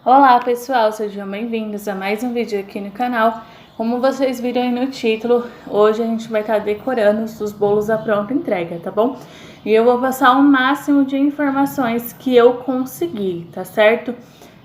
Olá pessoal, sejam bem-vindos a mais um vídeo aqui no canal. Como vocês viram aí no título, hoje a gente vai estar decorando os bolos à pronta entrega, tá bom? E eu vou passar o máximo de informações que eu conseguir, tá certo?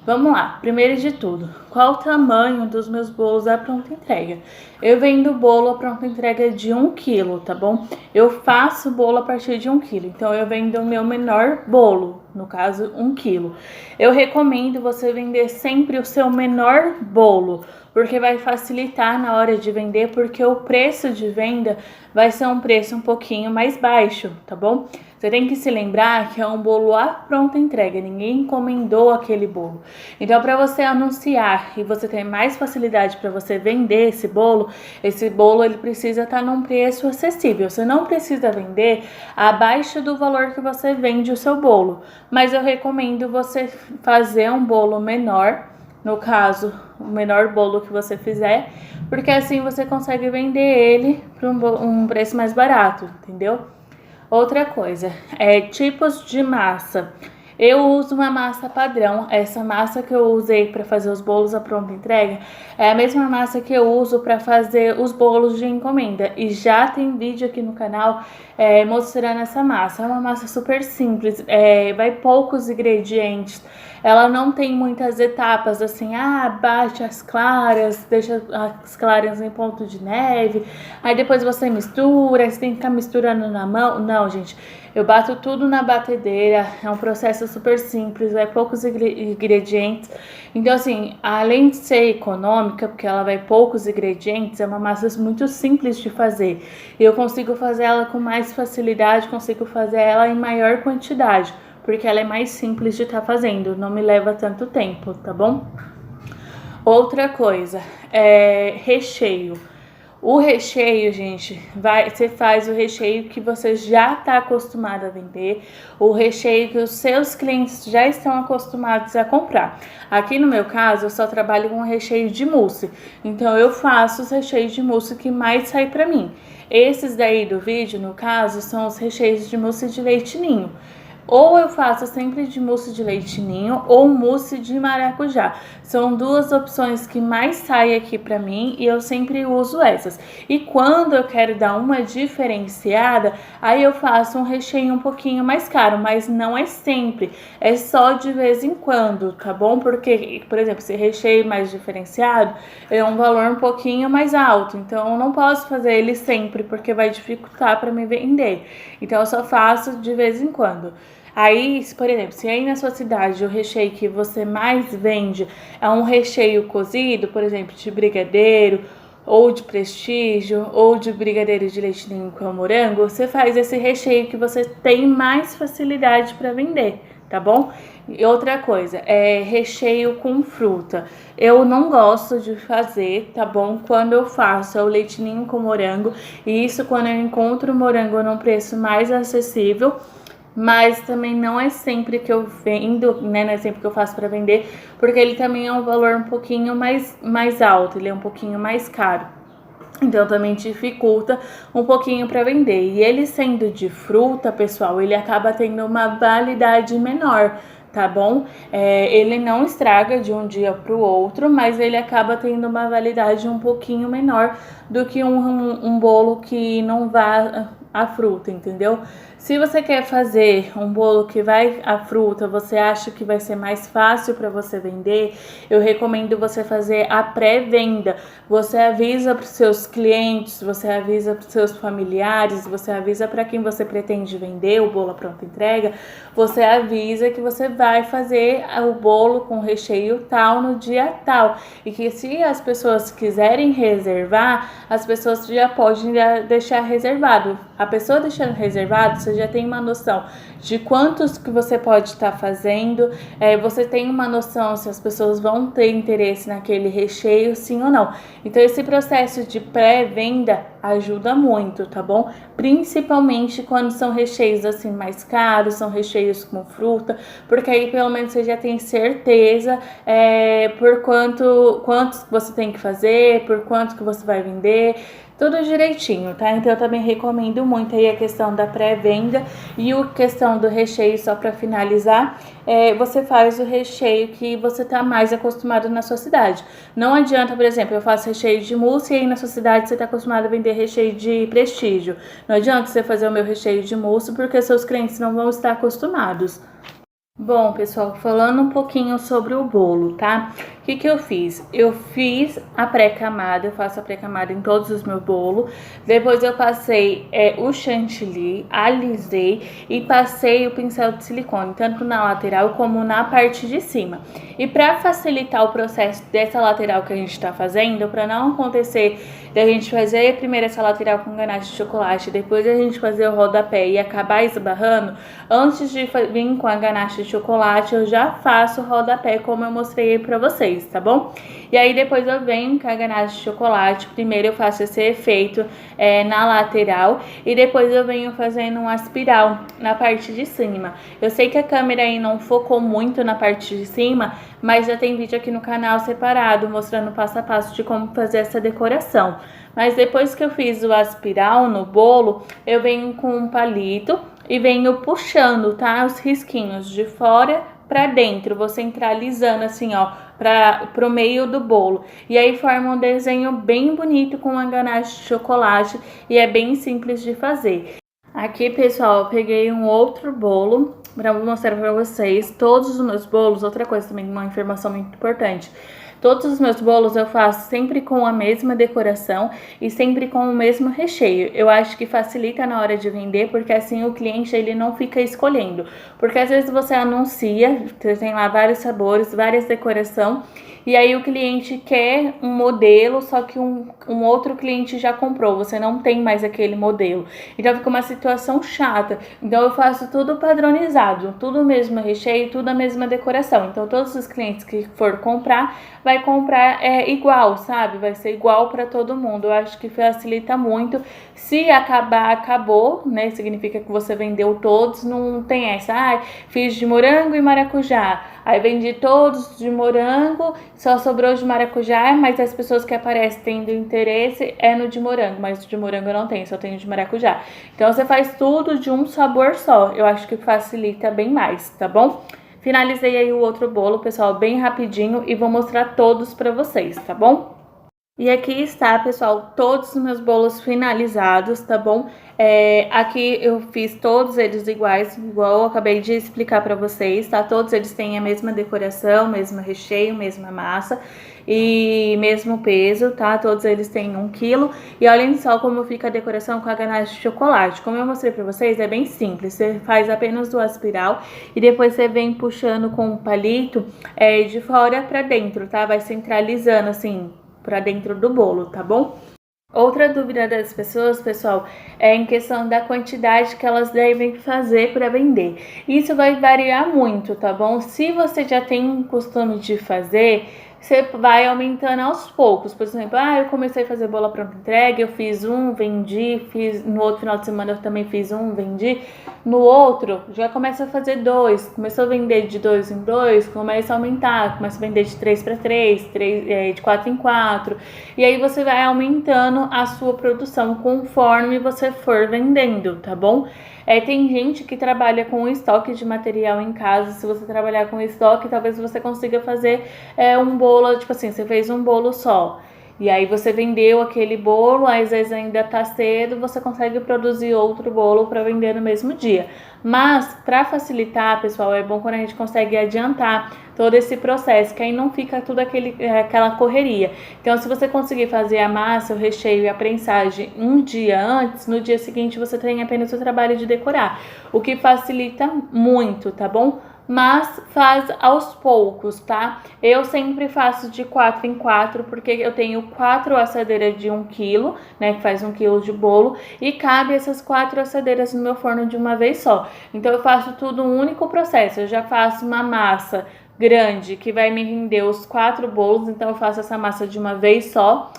Vamos lá, primeiro de tudo, qual o tamanho dos meus bolos à pronta entrega? Eu vendo bolo à pronta entrega de 1 quilo, tá bom? Eu faço bolo a partir de 1 quilo, então eu vendo o meu menor bolo, no caso 1 quilo. Eu recomendo você vender sempre o seu menor bolo, porque vai facilitar na hora de vender, porque o preço de venda vai ser um preço um pouquinho mais baixo, tá bom? Você tem que se lembrar que é um bolo à pronta entrega, ninguém encomendou aquele bolo. Então, para você anunciar e você ter mais facilidade para você vender esse bolo ele precisa estar num preço acessível. Você não precisa vender abaixo do valor que você vende o seu bolo, mas eu recomendo você fazer um bolo menor, no caso, o menor bolo que você fizer, porque assim você consegue vender ele por um preço mais barato, entendeu? Outra coisa, tipos de massa. Eu uso uma massa padrão. Essa massa que eu usei para fazer os bolos à pronta entrega é a mesma massa que eu uso para fazer os bolos de encomenda. E já tem vídeo aqui no canal mostrando essa massa. É uma massa super simples, vai poucos ingredientes. Ela não tem muitas etapas, assim, bate as claras, deixa as claras em ponto de neve, aí depois você mistura, você tem que ficar misturando na mão. Não, gente, eu bato tudo na batedeira, é um processo super simples, vai poucos ingredientes. Então, assim, além de ser econômica, porque ela vai poucos ingredientes, é uma massa muito simples de fazer. E eu consigo fazer ela com mais facilidade, consigo fazer ela em maior quantidade, porque ela é mais simples de estar fazendo, não me leva tanto tempo, tá bom? Outra coisa, recheio. O recheio, gente, você faz o recheio que você já está acostumado a vender, o recheio que os seus clientes já estão acostumados a comprar. Aqui no meu caso, eu só trabalho com recheio de mousse, então eu faço os recheios de mousse que mais sai para mim. Esses daí do vídeo, no caso, são os recheios de mousse de leite ninho. Ou eu faço sempre de mousse de leite ninho ou mousse de maracujá. São duas opções que mais saem aqui pra mim e eu sempre uso essas. E quando eu quero dar uma diferenciada, aí eu faço um recheio um pouquinho mais caro, mas não é sempre. É só de vez em quando, tá bom? Porque, por exemplo, esse recheio mais diferenciado é um valor um pouquinho mais alto. Então eu não posso fazer ele sempre, porque vai dificultar para me vender. Então eu só faço de vez em quando. Aí, por exemplo, se aí na sua cidade o recheio que você mais vende é um recheio cozido, por exemplo, de brigadeiro, ou de prestígio, ou de brigadeiro de leite ninho com morango, você faz esse recheio que você tem mais facilidade para vender, tá bom? E outra coisa, recheio com fruta. Eu não gosto de fazer, tá bom? Quando eu faço é o leite ninho com morango, e isso quando eu encontro o morango num preço mais acessível. Mas também não é sempre que eu vendo, né? Não é sempre que eu faço para vender, porque ele também é um valor um pouquinho mais alto, ele é um pouquinho mais caro. Então também dificulta um pouquinho para vender. E ele sendo de fruta, pessoal, ele acaba tendo uma validade menor, tá bom? Ele não estraga de um dia para o outro, mas ele acaba tendo uma validade um pouquinho menor do que um bolo que não vá a fruta, entendeu? Se você quer fazer um bolo que vai a fruta, você acha que vai ser mais fácil para você vender, eu recomendo você fazer a pré-venda. Você avisa para os seus clientes, você avisa para os seus familiares, você avisa para quem você pretende vender o bolo à pronta entrega, você avisa que você vai fazer o bolo com recheio tal no dia tal. E que se as pessoas quiserem reservar, as pessoas já podem deixar reservado. A pessoa deixando reservado, você já tem uma noção de quantos que você pode estar fazendo, você tem uma noção se as pessoas vão ter interesse naquele recheio, sim ou não. Então esse processo de pré-venda ajuda muito, tá bom? Principalmente quando são recheios assim mais caros, são recheios com fruta, porque aí pelo menos você já tem certeza por quantos você tem que fazer, por quanto que você vai vender. tudo direitinho, tá? Então eu também recomendo muito aí a questão da pré-venda e a questão do recheio, só para finalizar, você faz o recheio que você tá mais acostumado na sua cidade. Não adianta, por exemplo, eu faço recheio de mousse e aí na sua cidade você tá acostumado a vender recheio de prestígio. Não adianta você fazer o meu recheio de mousse porque seus clientes não vão estar acostumados. Bom, pessoal, falando um pouquinho sobre o bolo, tá? O que eu fiz? Eu fiz a pré-camada, eu faço a pré-camada em todos os meus bolos. Depois eu passei o chantilly, alisei e passei o pincel de silicone, tanto na lateral como na parte de cima. E para facilitar o processo dessa lateral que a gente tá fazendo, para não acontecer da gente fazer primeiro essa lateral com ganache de chocolate, depois a gente fazer o rodapé e acabar esbarrando, antes de vir com a ganache de chocolate, eu já faço o rodapé como eu mostrei aí pra vocês, tá bom? E aí depois eu venho com a ganache de chocolate, primeiro eu faço esse efeito na lateral e depois eu venho fazendo uma espiral na parte de cima. Eu sei que a câmera aí não focou muito na parte de cima, mas já tem vídeo aqui no canal separado mostrando passo a passo de como fazer essa decoração. Mas depois que eu fiz o espiral no bolo, eu venho com um palito e venho puxando, tá? Os risquinhos de fora pra dentro, vou centralizando assim, ó, pro meio do bolo. E aí forma um desenho bem bonito com uma ganache de chocolate e é bem simples de fazer. Aqui, pessoal, eu peguei um outro bolo para mostrar para vocês. Todos os meus bolos, outra coisa também, uma informação muito importante. Todos os meus bolos eu faço sempre com a mesma decoração e sempre com o mesmo recheio. Eu acho que facilita na hora de vender, porque assim o cliente ele não fica escolhendo. Porque às vezes você anuncia, você tem lá vários sabores, várias decorações, e aí o cliente quer um modelo, só que um outro cliente já comprou, você não tem mais aquele modelo. Então fica uma situação chata. Então eu faço tudo padronizado, tudo o mesmo recheio, tudo a mesma decoração. Então todos os clientes que for comprar, vai comprar igual, sabe? Vai ser igual para todo mundo. Eu acho que facilita muito. Se acabar, acabou, né? Significa que você vendeu todos, não tem essa. Fiz de morango e maracujá. Aí vendi todos de morango, só sobrou de maracujá, mas as pessoas que aparecem tendo interesse é no de morango, mas o de morango eu não tenho, só tenho de maracujá. Então você faz tudo de um sabor só, eu acho que facilita bem mais, tá bom? Finalizei aí o outro bolo, pessoal, bem rapidinho e vou mostrar todos pra vocês, tá bom? E aqui está, pessoal, todos os meus bolos finalizados, tá bom? Aqui eu fiz todos eles iguais, igual eu acabei de explicar pra vocês, tá? Todos eles têm a mesma decoração, mesmo recheio, mesma massa e mesmo peso, tá? Todos eles têm 1 kg. E olhem só como fica a decoração com a ganache de chocolate. Como eu mostrei pra vocês, é bem simples. Você faz apenas 2 espiral e depois você vem puxando com um palito de fora pra dentro, tá? Vai centralizando assim pra dentro do bolo, tá bom? Outra dúvida das pessoas, pessoal, é em questão da quantidade que elas devem fazer para vender. Isso vai variar muito, tá bom? Se você já tem um costume de fazer, você vai aumentando aos poucos. Por exemplo, eu comecei a fazer bola pronta entrega, eu fiz um, vendi, no outro final de semana eu também fiz um, vendi. No outro, já começa a fazer 2, começou a vender de 2 em 2, começa a aumentar, começa a vender de 3 para 3, de 4 em 4. E aí você vai aumentando a sua produção conforme você for vendendo, tá bom? Tem gente que trabalha com estoque de material em casa. Se você trabalhar com estoque, talvez você consiga fazer um bolo, tipo assim, você fez um bolo só. E aí você vendeu aquele bolo, às vezes ainda tá cedo, você consegue produzir outro bolo para vender no mesmo dia. Mas para facilitar, pessoal, é bom quando a gente consegue adiantar todo esse processo, que aí não fica tudo aquela correria. Então, se você conseguir fazer a massa, o recheio e a prensagem um dia antes, no dia seguinte você tem apenas o trabalho de decorar, o que facilita muito, tá bom? Mas faz aos poucos, tá? Eu sempre faço de 4 em 4, porque eu tenho 4 assadeiras de 1 kg, né? Que faz 1 kg de bolo, e cabe essas 4 assadeiras no meu forno de uma vez só. Então eu faço tudo um único processo. Eu já faço uma massa grande que vai me render os 4 bolos, então eu faço essa massa de uma vez só.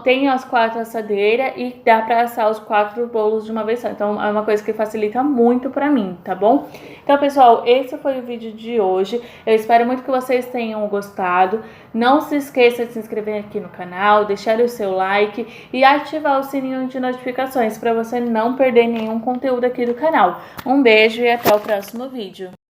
tem as 4 assadeiras e dá pra assar os 4 bolos de uma vez só. Então, é uma coisa que facilita muito pra mim, tá bom? Então, pessoal, esse foi o vídeo de hoje. Eu espero muito que vocês tenham gostado. Não se esqueça de se inscrever aqui no canal, deixar o seu like e ativar o sininho de notificações para você não perder nenhum conteúdo aqui do canal. Um beijo e até o próximo vídeo.